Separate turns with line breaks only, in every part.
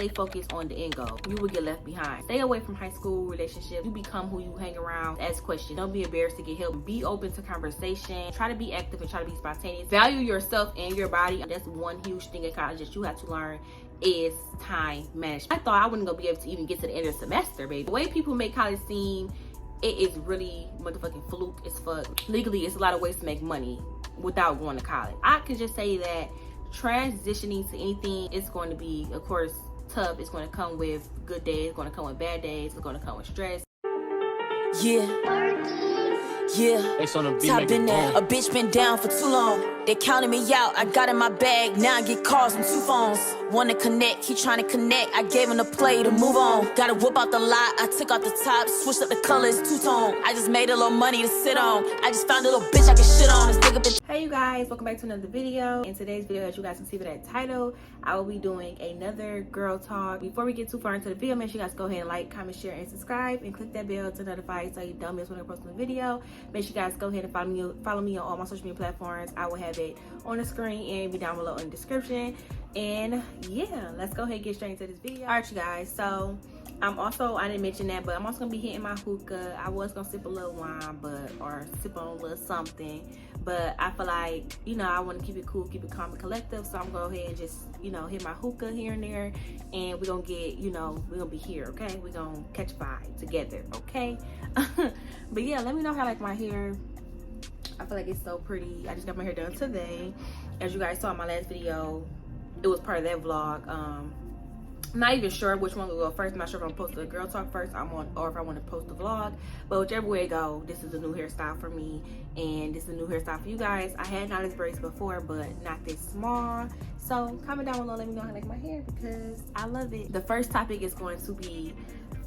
Stay focused on the end goal. You will get left behind. Stay away from high school relationships. You become who you hang around. Ask questions. Don't be embarrassed to get help. Be open to conversation. Try to be active and try to be spontaneous. Value yourself and your body. That's one huge thing in college that you have to learn is time management. I thought I wasn't gonna be able to even get to the end of the semester, baby. The way people make college seem, it is really motherfucking fluke as fuck. Legally, it's a lot of ways to make money without going to college. I can just say that transitioning to anything is going to be, of course, tough. It's going to come with good days. It's going to come with bad days. It's going to come with stress.
Yeah, top been there. A bitch been down for too long. They counted me out. I got in my bag. Now I get calls from 2 phones. Wanna connect, he trying to connect. I gave him the play to move on. Gotta whip out the lot. I took out the top, switched up the colors, 2-tone. I just made a little money to sit on. I just found a little bitch I can shit on. This nigga been.
Hey you guys, welcome back to another video. In today's video, as you guys can see by that title, I will be doing another girl talk. Before we get too far into the video, make sure you guys go ahead and like, comment, share, and subscribe, and click that bell to notify you so you don't miss when I post a video. Make sure you guys go ahead and follow me on all my social media platforms. I will have it on the screen and be down below in the description. And yeah, let's go ahead and get straight into this video. All right, you guys, so I didn't mention that, but I'm also gonna be hitting my hookah. I was gonna sip a little wine, or sip on a little something, but I feel like, I want to keep it cool, keep it calm and collective, so I'm gonna go ahead and just, hit my hookah here and there, and we're gonna get, we're gonna be here, okay? We're gonna catch a vibe together, okay? But yeah, let me know how I like my hair. I feel like it's so pretty. I just got my hair done today. As you guys saw in my last video, it was part of that vlog. I'm not even sure which one will go first. I'm not sure if I'm supposed to girl talk first or if I want to post the vlog, but whichever way it go, this is a new hairstyle for me, and this is a new hairstyle for you guys. I had knotted braids before, but not this small. So comment down below, let me know how I like my hair, because I love it. The first topic is going to be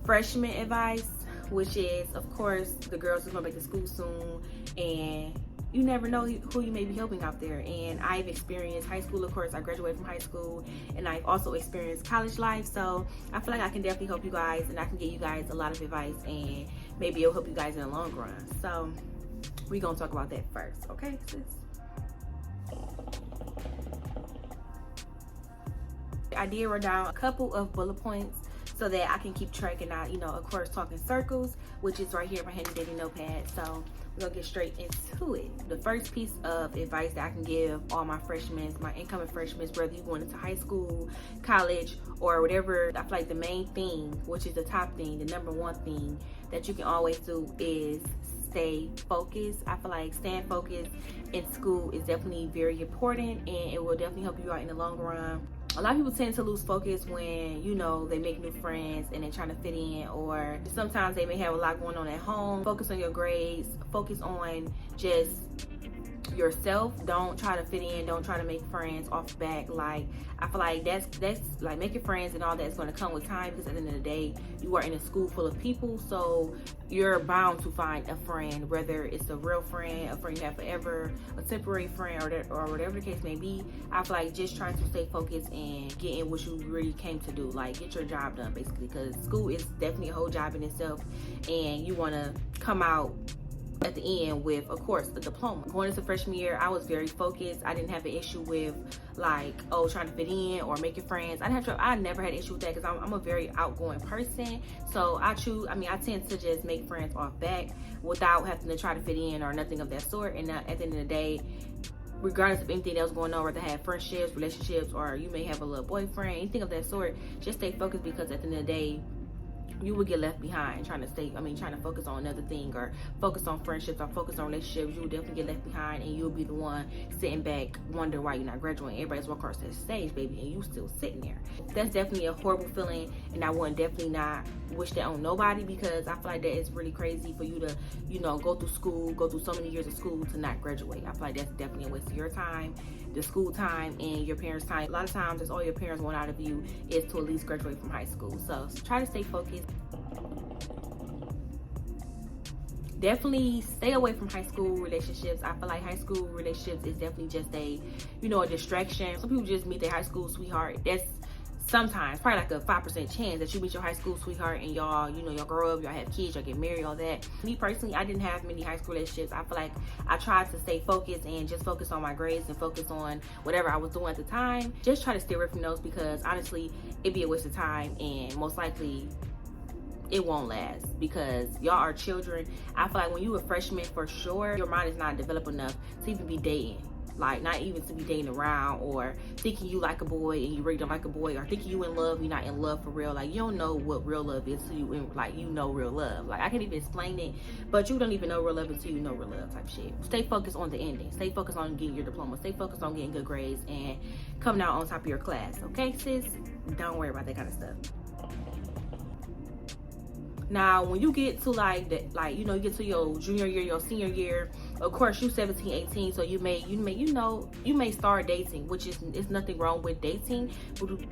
freshman advice, which is, of course, the girls who's going back to school soon, and you never know who you may be helping out there. And I've experienced high school, of course. I graduated from high school, and I've also experienced college life. So I feel like I can definitely help you guys, and I can give you guys a lot of advice, and maybe it'll help you guys in the long run. So we're gonna talk about that first, okay, sis? I did write down a couple of bullet points so that I can keep track and not, of course, talk in circles, which is right here in my handy dandy notepad. So we're gonna get straight into it. The first piece of advice that I can give all my freshmen, my incoming freshmen, whether you're going into high school, college, or whatever, I feel like the main thing, which is the top thing, the number one thing that you can always do is stay focused. I feel like staying focused in school is definitely very important, and it will definitely help you out in the long run. A lot of people tend to lose focus when, they make new friends and they're trying to fit in, or sometimes they may have a lot going on at home. Focus on your grades, focus on just yourself. Don't try to fit in, don't try to make friends off the back. Like, I feel like that's like making friends and all that's going to come with time, because at the end of the day, you are in a school full of people, so you're bound to find a friend, whether it's a real friend, a friend you have forever, a temporary friend, or whatever the case may be. I feel like just trying to stay focused and get in what you really came to do, like get your job done, basically, because school is definitely a whole job in itself, and you want to come out at the end with, of course, a diploma. Going into freshman year, I was very focused. I didn't have an issue with trying to fit in or making friends. I never had an issue with that, because I'm a very outgoing person. So I tend to just make friends off back without having to try to fit in or nothing of that sort. And at the end of the day, regardless of anything that was going on, whether I had friendships, relationships, or you may have a little boyfriend, anything of that sort, just stay focused, because at the end of the day, you will get left behind trying to focus on another thing, or focus on friendships, or focus on relationships. You will definitely get left behind, and you'll be the one sitting back wondering why you're not graduating. Everybody's walking across that stage, baby, and you still sitting there. That's definitely a horrible feeling, and I would definitely not wish that on nobody, because I feel like that is really crazy for you to, go through school, go through so many years of school to not graduate. I feel like that's definitely a waste of your time, the school time, and your parents' time. A lot of times, that's all your parents want out of you, is to at least graduate from high school. So try to stay focused. Definitely stay away from high school relationships. I feel like high school relationships is definitely just a distraction. Some people just meet their high school sweetheart. That's sometimes, probably like a 5% chance that you meet your high school sweetheart and y'all, you know, y'all grow up, y'all have kids, y'all get married, all that. Me personally, I didn't have many high school relationships. I feel like I tried to stay focused and just focus on my grades and focus on whatever I was doing at the time. Just try to stay away from those, because honestly, it'd be a waste of time, and most likely it won't last, because y'all are children. I feel like when you a freshman, for sure, your mind is not developed enough to even be dating. Like, not even to be dating around, or thinking you like a boy and you really don't like a boy, or thinking you in love, you're not in love for real. Like, you don't know what real love is till you know real love. Like, I can't even explain it, but you don't even know real love until you know real love type shit. Stay focused on the ending. Stay focused on getting your diploma. Stay focused on getting good grades and coming out on top of your class. Okay, sis? Don't worry about that kind of stuff. Now, when you get to you get to your junior year, your senior year, of course you 17, 18, so you may start dating, which is nothing wrong with dating,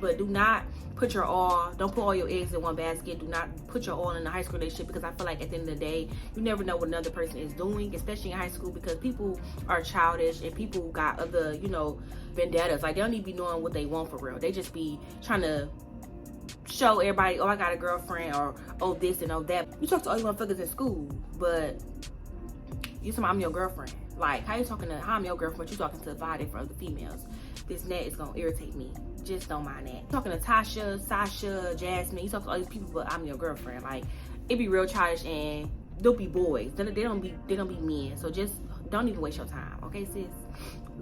but do not put don't put all your eggs in one basket. Do not put your all in a high school relationship, because I feel like at the end of the day, you never know what another person is doing, especially in high school, because people are childish and people got other, vendettas. Like, they don't even be knowing what they want for real. They just be trying to show everybody, oh, I got a girlfriend, or oh, this and oh, that. You talk to all you motherfuckers in school, but you talking, I'm your girlfriend. Like, how I'm your girlfriend, but you talking to 5 different other females? This net is gonna irritate me. Just don't mind that. You talking to Tasha, Sasha, Jasmine, you talk to all these people, but I'm your girlfriend. Like, it be real childish, and they'll be boys. They don't be men. So just don't even waste your time, okay, sis?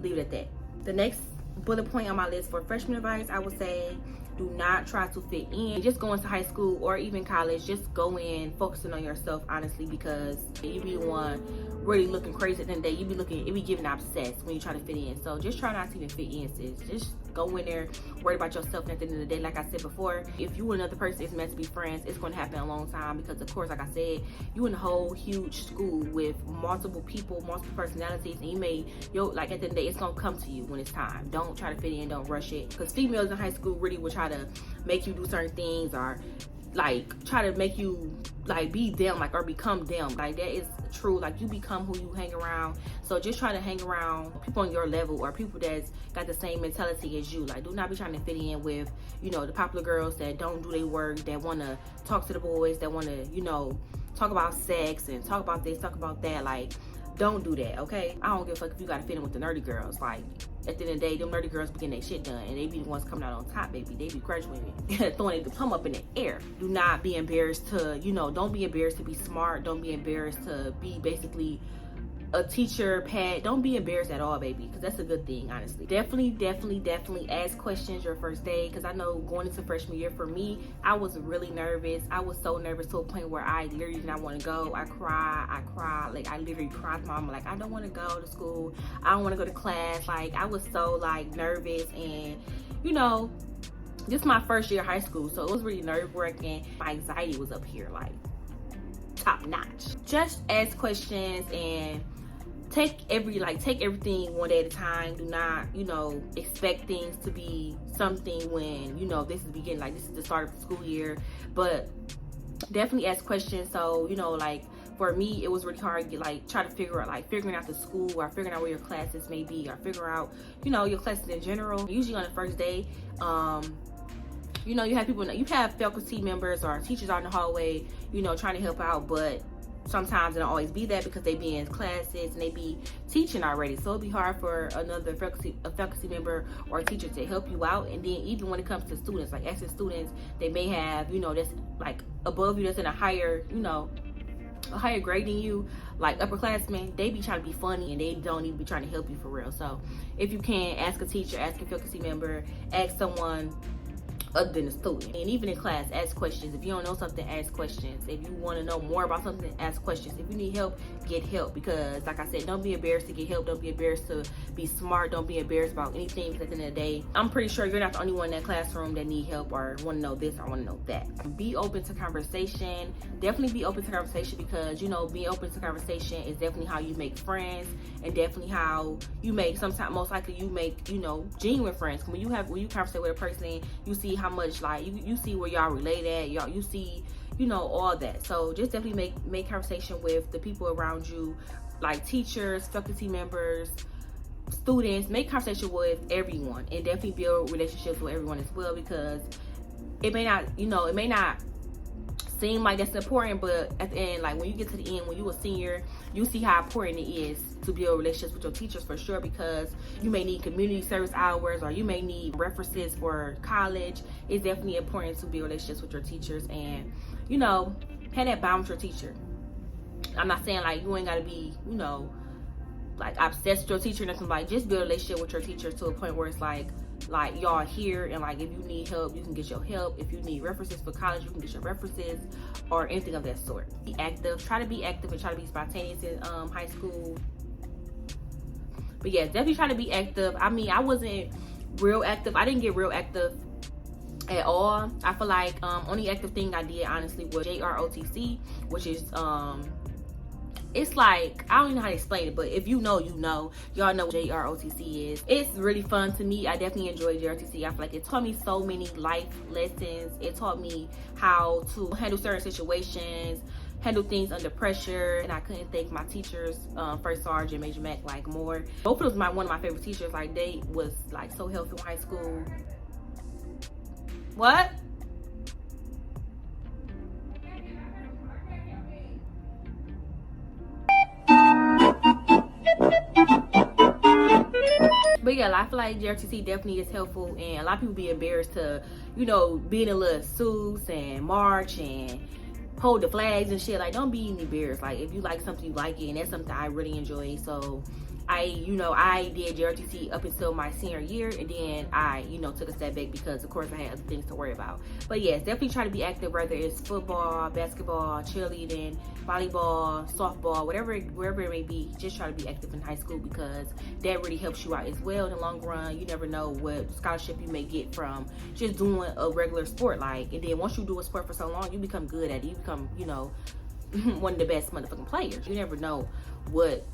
Leave it at that. The next bullet point on my list for freshman advice, I would say, do not try to fit in. Just go into high school or even college, just go in focusing on yourself, honestly, because you be the one really looking crazy at the end of the day. It be giving obsessed when you try to fit in. So just try not to even fit in, sis. Just go in there, worry about yourself, and at the end of the day, like I said before, if you and another person is meant to be friends, it's going to happen a long time, because of course, like I said, you in a whole huge school with multiple people, multiple personalities, and at the end of the day, it's going to come to you when it's time. Don't try to fit in, don't rush it, because females in high school really will try to make you do certain things, or like try to make you like be them, like, or become them. Like, that is true. Like, you become who you hang around. So just try to hang around people on your level, or people that's got the same mentality as you. Like, do not be trying to fit in with, the popular girls that don't do their work, that want to talk to the boys, that want to, talk about sex and talk about this, talk about that. Like, don't do that, okay? I don't give a fuck if you gotta fit in with the nerdy girls. Like, at the end of the day, them nerdy girls be getting their shit done, and they be the ones coming out on top, baby. They be graduating, throwing their diploma up in the air. Do not be embarrassed to, don't be embarrassed to be smart. Don't be embarrassed to be basically a teacher pet. Don't be embarrassed at all, baby, because that's a good thing, honestly. Definitely ask questions your first day, because I know going into freshman year, for me, I was really nervous. I was so nervous to a point where I literally did not want to go. I cried. Like, I literally cried to my mama, like, I don't want to go to school. I don't want to go to class. Like, I was so nervous, and this is my first year of high school, so it was really nerve-wracking. My anxiety was up here, like, top notch. Just ask questions and take everything one day at a time. Do not, expect things to be something when, this is the beginning, like, this is the start of the school year. But definitely ask questions. So, for me, it was really hard to try to figuring out the school, or figuring out where your classes may be, or figure out, your classes in general. Usually on the first day, you have faculty members or teachers out in the hallway, trying to help out, but sometimes it don't always be that, because they be in classes and they be teaching already. So it'll be hard for another faculty member or teacher to help you out. And then even when it comes to students, like as students, they may have, that's like above you, that's in a higher, a higher grade than you, like upperclassmen. They be trying to be funny, and they don't even be trying to help you for real. So if you can, ask a teacher, ask a faculty member, ask someone other than a student. And even in class, ask questions. If you don't know something, ask questions. If you want to know more about something, ask questions. If you need help, get help, because like I said, don't be embarrassed to get help. Don't be embarrassed to be smart. Don't be embarrassed about anything, because at the end of the day, I'm pretty sure you're not the only one in that classroom that need help, or want to know this, or want to know that. Be open to conversation. Definitely be open to conversation, because being open to conversation is definitely how you make friends, and definitely how you make, most likely you make, genuine friends. When you conversate with a person, you see how much, like, you see where y'all relate at, you see, all that. So just definitely make conversation with the people around you, like teachers, faculty members, students. Make conversation with everyone, and definitely build relationships with everyone as well, because it may not, you know, it may not seem like that's important, but at the end, like when you get to the end, when you're a senior, you see how important it is to build relationships with your teachers for sure, because you may need community service hours or you may need references for college. It's definitely important to build relationships with your teachers and, you know, have that bond with your teacher. I'm not saying like you ain't gotta be, you know, like obsessed with your teacher or nothing. Like, just build a relationship with your teacher to a point where it's like y'all here, and like if you need help, you can get your help. If you need references for college, you can get your references, or anything of that sort. Be active. Try to be active and try to be spontaneous in high school. But yeah, definitely try to be active. I mean, I wasn't real active. I didn't get real active at all. I feel like only active thing I did honestly was JROTC, which is it's like, I don't even know how to explain it, but if you know, you know. Y'all know what JROTC is. It's really fun to me. I definitely enjoy JROTC. I feel like it taught me so many life lessons. It taught me how to handle certain situations, handle things under pressure, and I couldn't thank my teachers, First Sergeant, Major Mac, like more. Both of them was one of my favorite teachers. Like, they was like so helpful in high school. What? But yeah, I feel like JRTC definitely is helpful, and a lot of people be embarrassed to, you know, be in a little suits and march and hold the flags and shit. Like, don't be embarrassed. Like, if you like something, you like it, and that's something I really enjoy. So I did JRTC up until my senior year, and then I, took a step back because of course I had other things to worry about. But yes, definitely try to be active, whether it's football, basketball, cheerleading, volleyball, softball, wherever it may be. Just try to be active in high school, because that really helps you out as well in the long run. You never know what scholarship you may get from just doing a regular sport. Like, and then once you do a sport for so long, you become good at it. You become, one of the best motherfucking players. You never know what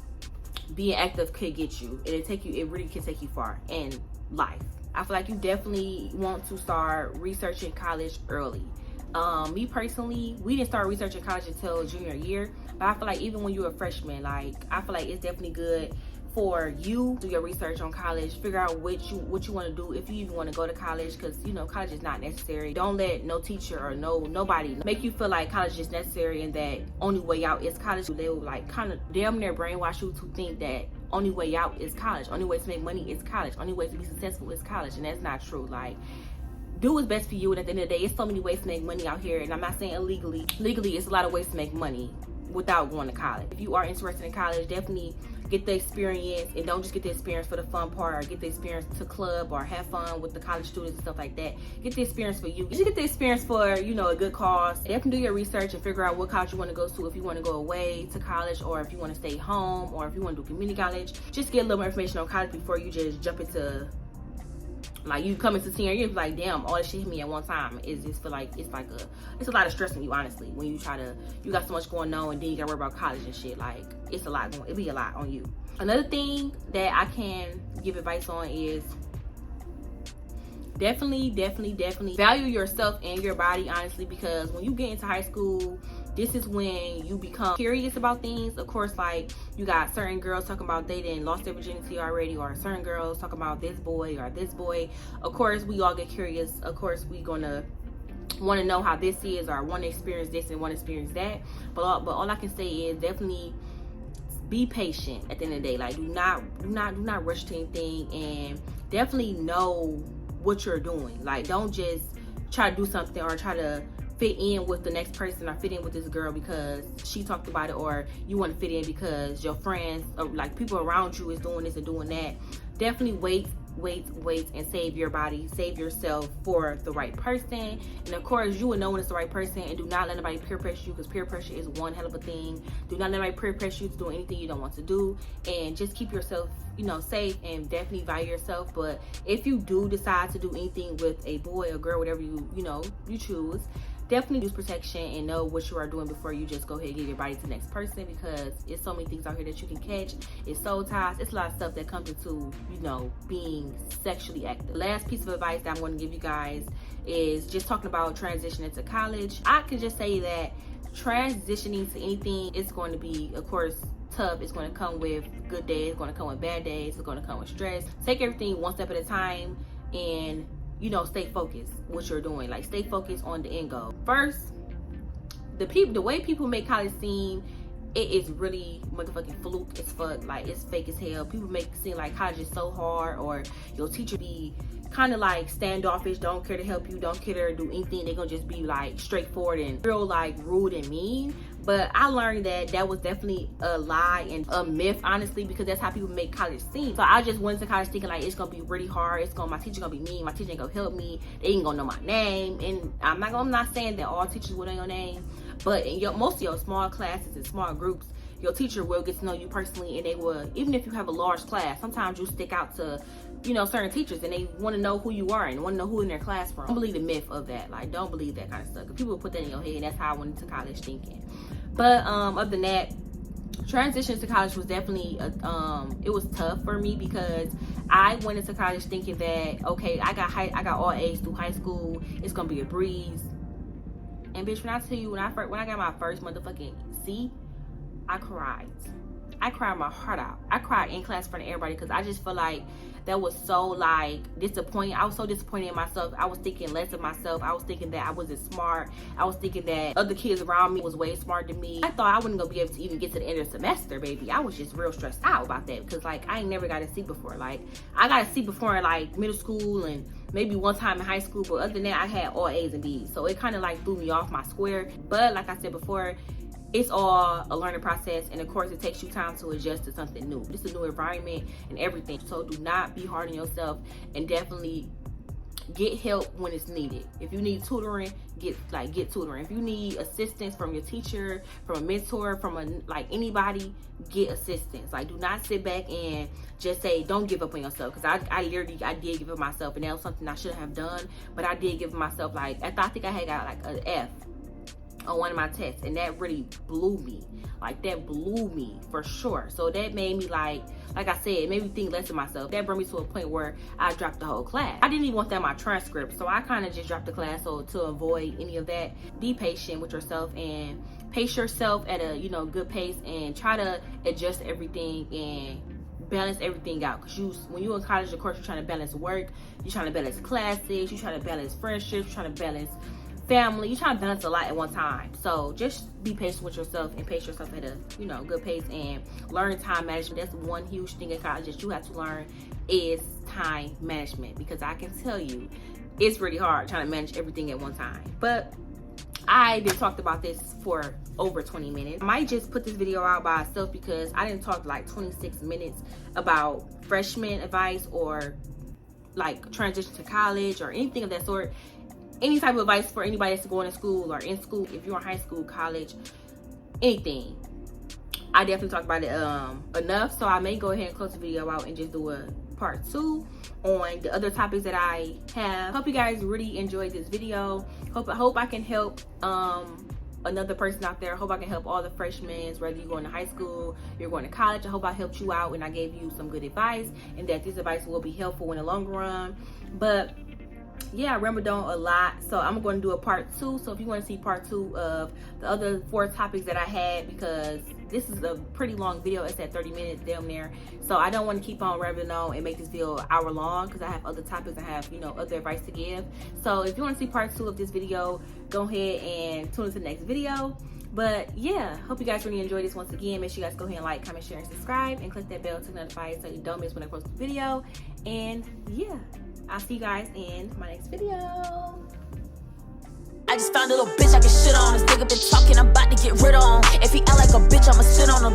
being active could get you, and it really can take you far in life. I feel like you definitely want to start researching college early. Me personally, we didn't start researching college until junior year, but I feel like even when you're a freshman, like, I feel like it's definitely good for you to do your research on college, figure out what you want to do, if you even want to go to college, because college is not necessary. Don't let no teacher or nobody make you feel like college is necessary and that only way out is college. They will like kind of damn near brainwash you to think that only way out is college, only way to make money is college, only way to be successful is college, and that's not true. Like, do what's best for you, and at the end of the day, it's so many ways to make money out here, and I'm not saying illegally. Legally, it's a lot of ways to make money without going to college. If you are interested in college, definitely get the experience, and don't just get the experience for the fun part, or get the experience to club or have fun with the college students and stuff like that. Get the experience for you. Just get the experience for, a good cause. Definitely do your research and figure out what college you want to go to, if you want to go away to college, or if you want to stay home, or if you want to do community college. Just get a little more information on college before you just jump into, like, you come into senior year, like, damn, all this shit hit me at one time. It's just feel like it's a lot of stress on you, honestly, when you got so much going on, and then you gotta worry about college and shit. Like, it'd be a lot on you. Another thing that I can give advice on is definitely value yourself and your body, honestly, because when you get into high school, this is when you become curious about things. Of course, like, you got certain girls talking about they didn't lost their virginity already, or certain girls talking about this boy or this boy. Of course, we all get curious. Of course, we gonna want to know how this is, or want to experience this and want to experience that. But all I can say is definitely be patient at the end of the day. Like, do not rush to anything, and definitely know what you're doing. Like, don't just try to do something or try to fit in with the next person, or fit in with this girl because she talked about it, or you want to fit in because your friends or like people around you is doing this and doing that. Definitely wait and save your body, save yourself for the right person. And of course, you will know when it's the right person, and do not let anybody peer pressure you, because peer pressure is one hell of a thing. Do not let anybody peer pressure you to do anything you don't want to do, and just keep yourself safe, and definitely value yourself. But if you do decide to do anything with a boy or girl, whatever you choose, definitely use protection and know what you are doing before you just go ahead and give your body to the next person, because it's so many things out here that you can catch. It's soul ties. It's a lot of stuff that comes into, being sexually active. The last piece of advice that I'm going to give you guys is just talking about transitioning to college. I can just say that transitioning to anything is going to be, of course, tough. It's going to come with good days. It's going to come with bad days. It's going to come with stress. Take everything one step at a time, and you know, stay focused what you're doing. Like, stay focused on the end goal. First, the way people make college seem, it is really motherfucking fluke as fuck. Like, it's fake as hell. People make it seem like college is so hard, or your teacher be kind of like standoffish, don't care to help you, don't care to do anything. They're gonna just be like straightforward and real like rude and mean. But I learned that was definitely a lie and a myth, honestly, because that's how people make college seem. So I just went to college thinking like it's gonna be really hard. My teacher gonna be mean. My teacher ain't gonna help me. They ain't gonna know my name. And I'm not saying that all teachers will know your name, but in most of your small classes and small groups, your teacher will get to know you personally, and they will, even if you have a large class, sometimes you stick out to, you know, certain teachers, and they want to know who you are and want to know who in their class from. Don't believe the myth of that. Like, don't believe that kind of stuff. Cause people put that in your head, and that's how I went into college thinking. But other than that, transition to college was definitely it was tough for me, because I went into college thinking that, okay, I got all A's through high school, it's gonna be a breeze. And bitch, when I tell you, when I got my first motherfucking C, I cried my heart out. I cried in class in front of everybody, because I just feel like that was so like disappointing. I was so disappointed in myself. I was thinking less of myself. I was thinking that I wasn't smart. I was thinking that other kids around me was way smarter than me. I thought I wasn't gonna be able to even get to the end of the semester, baby. I was just real stressed out about that, because like I ain't never got a C before. Like, I got a C before in like middle school and maybe one time in high school, but other than that, I had all A's and B's. So it kind of like threw me off my square. But like I said before, it's all a learning process, and of course it takes you time to adjust to something new. This is a new environment and everything. So do not be hard on yourself, and definitely get help when it's needed. If you need tutoring, get tutoring. If you need assistance from your teacher, from a mentor, from anybody, get assistance. Like, do not sit back and just say don't give up on yourself, because I did give up myself, and that was something I shouldn't have done. But I did give myself, like, I think I had got like an F on one of my tests, and that really blew me. Like, that blew me for sure. So that made me like I said, it made me think less of myself. That brought me to a point where I dropped the whole class. I didn't even want that in my transcript, so I kind of just dropped the class. So to avoid any of that, be patient with yourself and pace yourself at a, you know, good pace, and try to adjust everything and balance everything out. Because when you're in college, of course, you're trying to balance work, you're trying to balance classes, you're trying to balance friendships, you're trying to balance family, you're trying to balance a lot at one time. So just be patient with yourself and pace yourself at a, you know, good pace, and learn time management. That's one huge thing in college that you have to learn, is time management, because I can tell you it's really hard trying to manage everything at one time. But I did talked about this for over 20 minutes. I might just put this video out by itself, because I didn't talk like 26 minutes about freshman advice, or like transition to college, or anything of that sort. Any type of advice for anybody that's going to school or in school, if you're in high school, college, anything. I definitely talked about it enough, so I may go ahead and close the video out and just do a part 2 on the other topics that I have. Hope you guys really enjoyed this video. Hope I can help another person out there. Hope I can help all the freshmen, whether you're going to high school, you're going to college. I hope I helped you out and I gave you some good advice, and that this advice will be helpful in the long run. But yeah, I rambled on a lot, so I'm going to do a part 2. So if you want to see part 2 of the other 4 topics that I had, because this is a pretty long video, it's at 30 minutes down there, so I don't want to keep on rambling on and make this video an hour long, because I have other topics, I have, you know, other advice to give. So if you want to see part 2 of this video, go ahead and tune into the next video. But yeah, hope you guys really enjoyed this. Once again, make sure you guys go ahead and like, comment, share, and subscribe, and click that bell to notify you so you don't miss when I post a video. And yeah, I'll see you guys in my next video.
I just found a little bitch I can shit on. This nigga been talking, I'm about to get rid on. If he act like a bitch, I'ma sit on him.